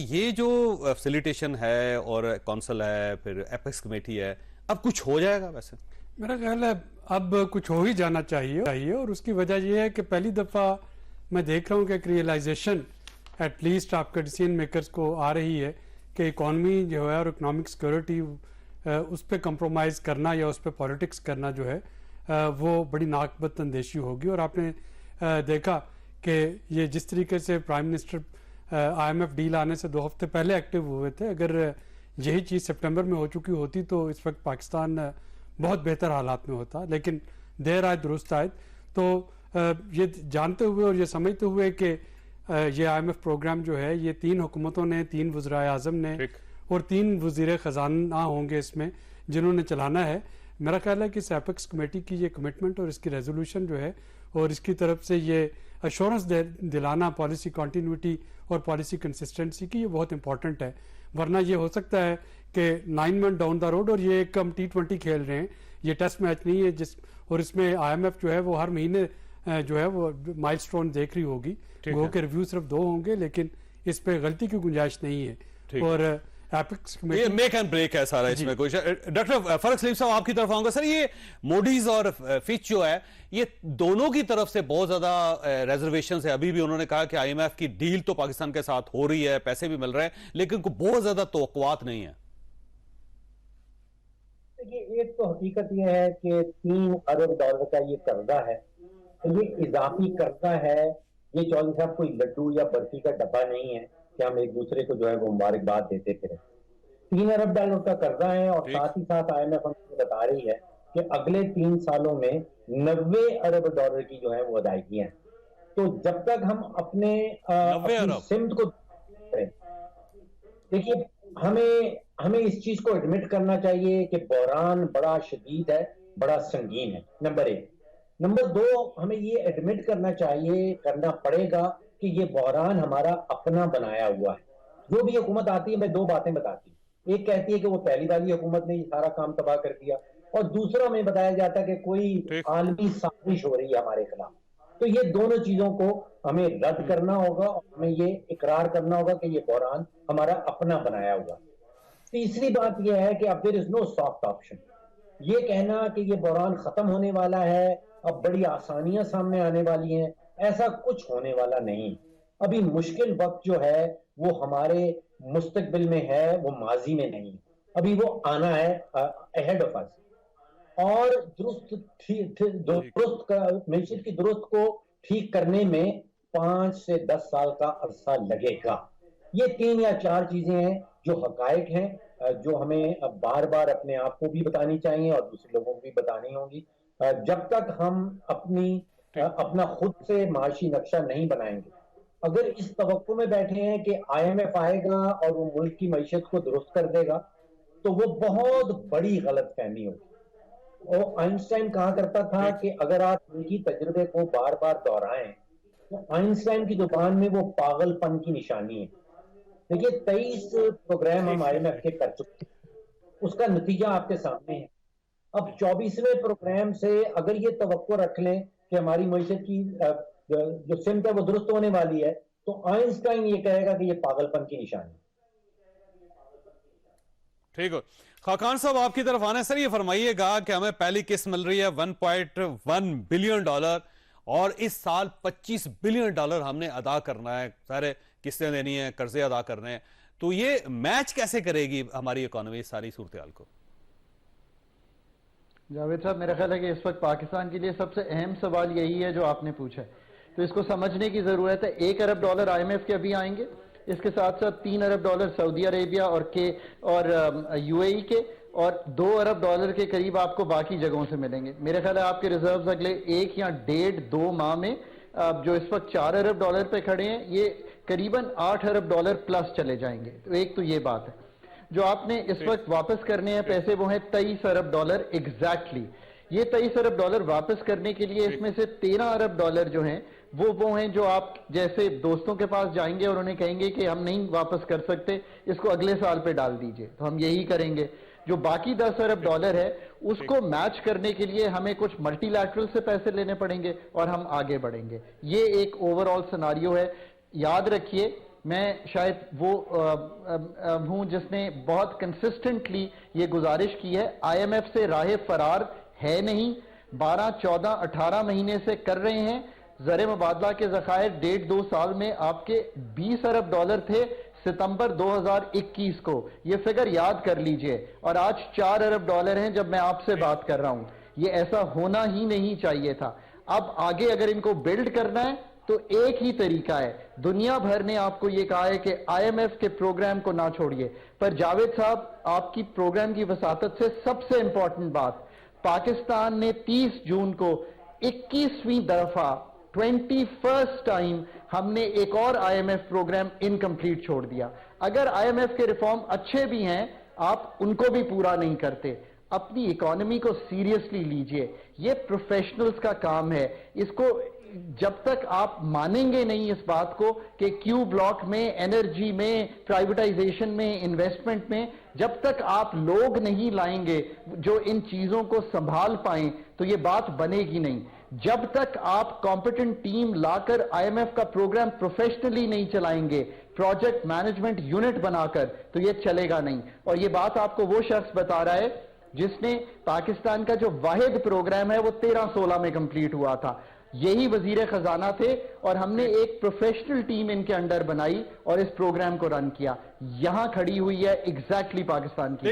یہ جو فیسیلیٹیشن ہے اور کونسل ہے پھر ایپیکس کمیٹی ہے، اب کچھ ہو جائے گا؟ ویسے میرا خیال ہے اب کچھ ہو ہی جانا چاہیے، اور اس کی وجہ یہ ہے کہ پہلی دفعہ میں دیکھ رہا ہوں کہ ایک ریئلائزیشن ایٹ لیسٹ آپ کے ڈیسیژن میکرز کو آ رہی ہے کہ اکانومی جو ہے اور اکنامک سیکورٹی اس پہ کمپرومائز کرنا یا اس پہ پالیٹکس کرنا جو ہے وہ بڑی ناقبت اندیشی ہوگی. اور آپ نے دیکھا کہ یہ جس طریقے سے prime minister I M F deal آنے سے 2 ہفتے پہلے ایکٹیو ہوئے تھے، اگر یہی چیز سپٹمبر میں ہو چکی ہوتی تو اس وقت پاکستان بہت بہتر حالات میں ہوتا، لیکن دیر آئے درست آئے. تو یہ جانتے ہوئے اور یہ سمجھتے ہوئے کہ یہ آئی ایم ایف پروگرام جو ہے یہ 3 حکومتوں نے، 3 وزرائے اعظم نے اور 3 وزیر خزانہ ہوں گے اس میں جنہوں نے چلانا ہے. میرا خیال ہے کہ اس ایپیکس کمیٹی کی یہ کمٹمنٹ اور اس کی ریزولوشن جو ہے اور اس کی طرف سے یہ ایشورنس دلانا پالیسی کنٹینیوٹی اور پالیسی کنسسٹنسی کی، یہ بہت امپورٹنٹ ہے. ورنہ یہ ہو سکتا ہے کہ 9 منتھ ڈاؤن دا روڈ، اور یہ ایک ہم T20 کھیل رہے ہیں، یہ ٹیسٹ میچ نہیں ہے اور اس میں آئی ایم ایف جو ہے وہ ہر مہینے جو ہے وہ مائل سٹون دیکھ رہی ہوگی. وہ کہ ریویو صرف 2 ہوں گے، لیکن اس پہ غلطی کی گنجائش نہیں ہے. اور یہ میک اینڈ بریک ہے سارا اس میں کوئی. ڈاکٹر فرق سلیم صاحب آپ کی طرف آؤں گا. سر یہ موڈیز اور فچ جو ہے یہ دونوں کی طرف سے بہت زیادہ ریزرویشنز ہے. ابھی بھی انہوں نے کہا کہ آئی ایم ایف کی ڈیل تو پاکستان کے ساتھ ہو رہی ہے، پیسے بھی مل رہے ہیں، لیکن کوئی بہت زیادہ توقعات نہیں ہیں. ایک تو حقیقت یہ ہے کہ 3 ارب ڈالر کا یہ قرضہ ہے، یہ اضافی قرضہ ہے. یہ چودھری صاحب کوئی لڈو یا برفی کا ڈبہ نہیں ہے کہ ہم ایک دوسرے کو جو ہے وہ مبارکباد دیتے پھریں. 3 ارب ڈالر کا قرضہ ہے، اور ساتھ ہی ساتھ آئی ایم ایف ہم کو بتا رہی ہے کہ اگلے 3 سالوں میں 90 ارب ڈالر کی جو ہے وہ ادائیگیاں ہیں. تو جب تک ہم اپنے سمت کو دیکھیے، ہمیں اس چیز کو ایڈمٹ کرنا چاہیے کہ بحران بڑا شدید ہے، بڑا سنگین ہے، نمبر 1. نمبر 2، ہمیں یہ ایڈمٹ کرنا پڑے گا کہ یہ بحران ہمارا اپنا بنایا ہوا ہے. جو بھی حکومت آتی ہے، میں 2 باتیں بتاتی ہوں. ایک کہتی ہے کہ وہ پہلی والی حکومت نے یہ سارا کام تباہ کر دیا، اور دوسرا میں بتایا جاتا ہے کہ کوئی عالمی سازش ہو رہی ہے ہمارے خلاف. تو یہ دونوں چیزوں کو ہمیں رد کرنا ہوگا، اور ہمیں یہ اقرار کرنا ہوگا کہ یہ بحران ہمارا اپنا بنایا ہوا. تیسری بات یہ ہے کہ اب there is no soft option. یہ کہنا کہ یہ بحران ختم ہونے والا ہے، اب بڑی آسانیاں سامنے آنے والی ہیں، ایسا کچھ ہونے والا نہیں. ابھی مشکل وقت جو ہے وہ ہمارے مستقبل میں ہے، وہ ماضی میں نہیں. ابھی وہ آنا ہے ahead of us. اور معیشت کی درست کو ٹھیک کرنے میں 5 سے 10 سال کا عرصہ لگے گا. یہ 3 یا 4 چیزیں ہیں جو حقائق ہیں، جو ہمیں بار بار اپنے آپ کو بھی بتانی چاہیے اور دوسرے لوگوں کو بھی بتانی ہوں گی. جب تک ہم اپنا خود سے معاشی نقشہ نہیں بنائیں گے، اگر اس توقع میں بیٹھے ہیں کہ آئی ایم ایف آئے گا اور وہ ملک کی معیشت کو درست کر دے گا، تو وہ بہت بڑی غلط فہمی ہوگی. اور آئنسٹائن کہا کرتا تھا کہ اگر آپ ان کی تجربے کو بار بار دہرائیں تو آئنسٹائن کی زبان میں وہ پاگل پن کی نشانی ہے. دیکھیے 23 پروگرام ہم آئی ایم ایف کے کر چکے ہیں، اس کا نتیجہ آپ کے سامنے ہے. اب 24ویں پروگرام سے اگر یہ توقع رکھ لیں کہ ہماری معیشت کی جو سمت ہے وہ درست ہونے والی ہے، تو آئنسٹائن یہ کہے گا کہ یہ پاگل پن کی نشانی ہے. ٹھیک ہو خاقان صاحب آپ کی طرف آنا ہے. سر یہ فرمائیے گا کہ ہمیں پہلی قسط مل رہی ہے $1.1 بلین، اور اس سال $25 بلین ہم نے ادا کرنا ہے، سارے قسطیں دینی ہیں، قرضے ادا کرنے ہیں. تو یہ میچ کیسے کرے گی ہماری اکانومی اس ساری صورتحال کو؟ جاوید صاحب، میرا خیال ہے کہ اس وقت پاکستان کے لیے سب سے اہم سوال یہی ہے جو آپ نے پوچھا ہے. تو اس کو سمجھنے کی ضرورت ہے. $1 ارب آئی ایم ایف کے ابھی آئیں گے، اس کے ساتھ ساتھ $3 ارب سعودی عربیہ اور یو اے ای کے، اور $2 ارب کے قریب آپ کو باقی جگہوں سے ملیں گے. میرے خیال ہے آپ کے ریزروز اگلے 1 یا 1.5-2 ماہ میں جو اس وقت $4 ارب پہ کھڑے ہیں، یہ قریباً $8 ارب پلس چلے جائیں گے. تو ایک تو یہ بات ہے. جو آپ نے اس وقت واپس کرنے ہیں پیسے، وہ ہیں $23 ارب ایگزیکٹلی. یہ $23 ارب واپس کرنے کے لیے اس میں سے $13 ارب جو ہیں وہ ہیں جو آپ جیسے دوستوں کے پاس جائیں گے اور انہیں کہیں گے کہ ہم نہیں واپس کر سکتے، اس کو اگلے سال پہ ڈال دیجئے. تو ہم یہی کریں گے. جو باقی $10 ارب ہے اس کو میچ کرنے کے لیے ہمیں کچھ ملٹی لیٹرل سے پیسے لینے پڑیں گے اور ہم آگے بڑھیں گے. یہ ایک اوور آل سیناریو ہے. یاد رکھیے میں شاید وہ ہوں جس نے بہت کنسسٹنٹلی یہ گزارش کی ہے. آئی ایم ایف سے راہ فرار ہے نہیں, 12, 14, 18 مہینے سے کر رہے ہیں. زر مبادلہ کے ذخائر 1.5-2 سال میں آپ کے $20 ارب تھے ستمبر 2021 کو, یہ فگر یاد کر لیجئے, اور آج $4 ارب ہیں جب میں آپ سے بات کر رہا ہوں. یہ ایسا ہونا ہی نہیں چاہیے تھا. اب آگے اگر ان کو بلڈ کرنا ہے تو ایک ہی طریقہ ہے. دنیا بھر نے آپ کو یہ کہا ہے کہ آئی ایم ایف کے پروگرام کو نہ چھوڑیے, پر جاوید صاحب آپ کی پروگرام کی وساطت سے سب سے امپورٹنٹ بات, پاکستان نے 30 جون کو 21ویں دفعہ 21st ٹائم ہم نے ایک اور I M F program incomplete چھوڑ دیا. اگر آئی ایم ایف کے ریفارم اچھے بھی ہیں, آپ ان کو بھی پورا نہیں کرتے. اپنی اکانومی کو سیریسلی لیجئے, یہ پروفیشنلز کا کام ہے. اس کو جب تک آپ مانیں گے نہیں اس بات کو کہ کیو بلاک میں, انرجی میں, پرائیویٹائزیشن میں, انویسٹمنٹ میں, جب تک آپ لوگ نہیں لائیں گے جو ان چیزوں کو سنبھال پائیں تو یہ بات بنے گی نہیں. جب تک آپ کمپیٹنٹ ٹیم لا کر آئی ایم ایف کا پروگرام پروفیشنلی نہیں چلائیں گے, پروجیکٹ مینجمنٹ یونٹ بنا کر, تو یہ چلے گا نہیں. اور یہ بات آپ کو وہ شخص بتا رہا ہے جس نے پاکستان کا جو واحد پروگرام ہے وہ 13-16 میں کمپلیٹ ہوا تھا. یہی وزیر خزانہ تھے اور ہم نے ایک پروفیشنل ٹیم ان کے انڈر بنائی اور اس پروگرام کو رن کیا. یہاں کھڑی ہوئی ہے ایگزیکٹلی پاکستان کی.